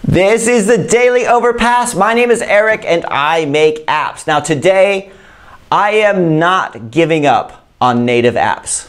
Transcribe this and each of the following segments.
This is the Daily Overpass. My name is Eric and I make apps. Now today, I am not giving up on native apps.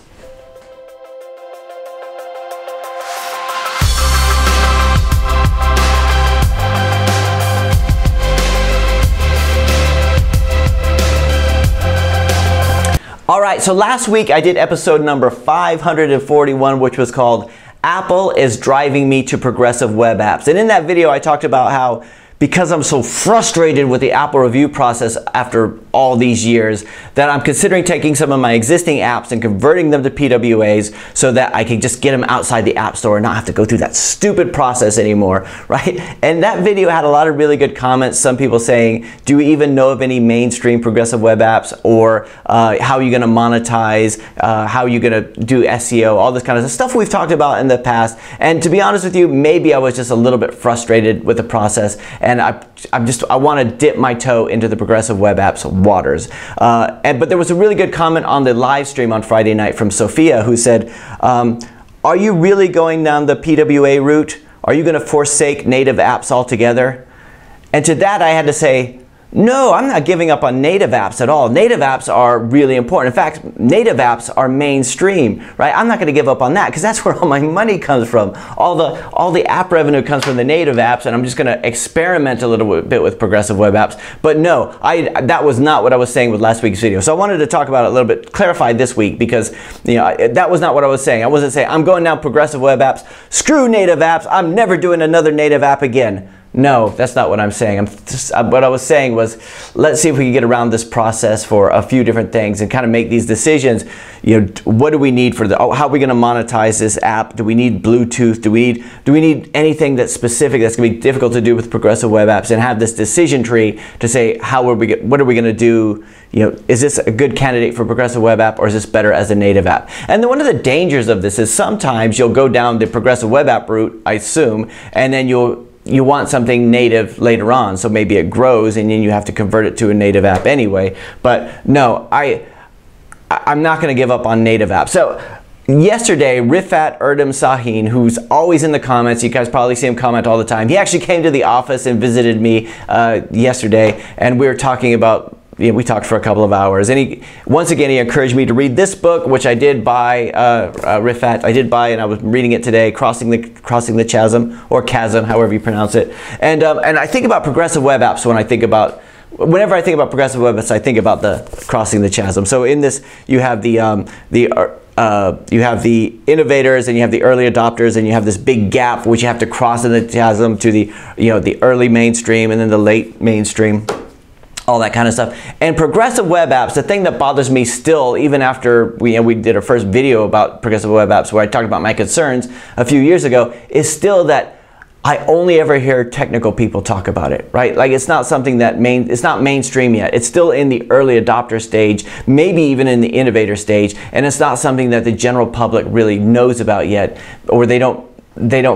All right, so last week I did episode number 541, which was called Apple is Driving Me to Progressive Web Apps. And in that video, I talked about how because I'm so frustrated with the Apple review process after all these years, that I'm considering taking some of my existing apps and converting them to PWAs so that I can just get them outside the App Store and not have to go through that stupid process anymore, right? And that video had a lot of really good comments. Some people saying, do we even know of any mainstream progressive web apps? Or how are you gonna monetize? How are you gonna do SEO? All this kind of stuff we've talked about in the past. And to be honest with you, maybe I was just a little bit frustrated with the process, and I want to dip my toe into the progressive web apps waters. But there was a really good comment on the live stream on Friday night from Sophia, who said, are you really going down the PWA route? Are you going to forsake native apps altogether? And to that I had to say, no, I'm not giving up on native apps at all. Native apps are really important. In fact, native apps are mainstream, right? I'm not going to give up on that because that's where all my money comes from. All the app revenue comes from the native apps, and I'm just going to experiment a little bit with progressive web apps. But no, that was not what I was saying with last week's video. So I wanted to talk about it a little bit, clarify this week, because that was not what I was saying. I wasn't saying I'm going down progressive web apps. Screw native apps. I'm never doing another native app again. No, that's not what I'm saying. What I was saying was, let's see if we can get around this process for a few different things and kind of make these decisions. What do we need for how are we going to monetize this app? Do we need Bluetooth? Do we need anything that's specific that's going to be difficult to do with progressive web apps, and have this decision tree to say what are we going to do? Is this a good candidate for progressive web app, or is this better as a native app? And then one of the dangers of this is sometimes you'll go down the progressive web app route, I assume, and then you want something native later on, so maybe it grows and then you have to convert it to a native app anyway. But no, I'm not going to give up on native apps. So yesterday, Rifat Erdem Sahin, who's always in the comments, you guys probably see him comment all the time, he actually came to the office and visited me yesterday, and we were talking about, we talked for a couple of hours, and once again he encouraged me to read this book, which I did buy. Rifat, I did buy, and I was reading it today, Crossing the Chasm, or Chasm, however you pronounce it. And I think about progressive web apps whenever I think about progressive web apps, I think about the Crossing the Chasm. So in this, you have the innovators, and you have the early adopters, and you have this big gap which you have to cross in the chasm to the early mainstream and then the late mainstream. All that kind of stuff. And progressive web apps, the thing that bothers me still, even after we did our first video about progressive web apps where I talked about my concerns a few years ago, is still that I only ever hear technical people talk about it, right? Like, it's not something it's not mainstream yet. It's still in the early adopter stage, maybe even in the innovator stage, and it's not something that the general public really knows about yet, or they don't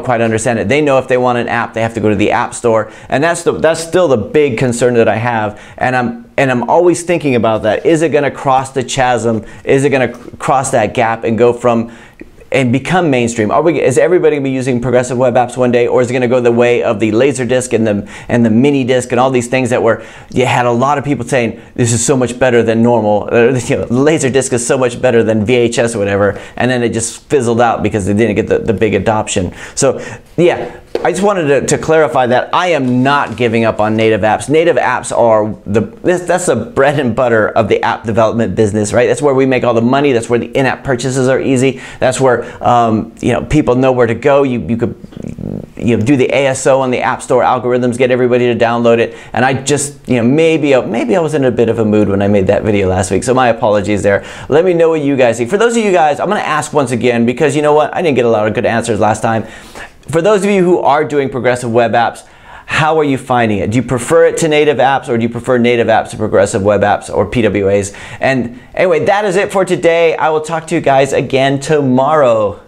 quite understand it. They know if they want an app, they have to go to the App Store, and that's still the big concern that I have. And I'm always thinking about that. Is it going to cross the chasm? Is it going to cross that gap and go from and become mainstream? Is everybody going to be using progressive web apps one day, or is it going to go the way of the Laserdisc and the mini disc and all these things that you had a lot of people saying this is so much better than normal. Laserdisc is so much better than VHS or whatever, and then it just fizzled out because they didn't get the big adoption. So yeah, I just wanted to clarify that I am not giving up on native apps. Native apps are that's the bread and butter of the app development business, right? That's where we make all the money. That's where the in-app purchases are easy. That's where people know where to go. You could do the ASO on the App Store algorithms, get everybody to download it. And I just maybe I was in a bit of a mood when I made that video last week, so my apologies there. Let me know what you guys think. For those of you guys, I'm going to ask once again, because you know what, I didn't get a lot of good answers last time. For those of you who are doing progressive web apps, how are you finding it? Do you prefer it to native apps, or do you prefer native apps to progressive web apps or PWAs? And anyway, that is it for today. I will talk to you guys again tomorrow.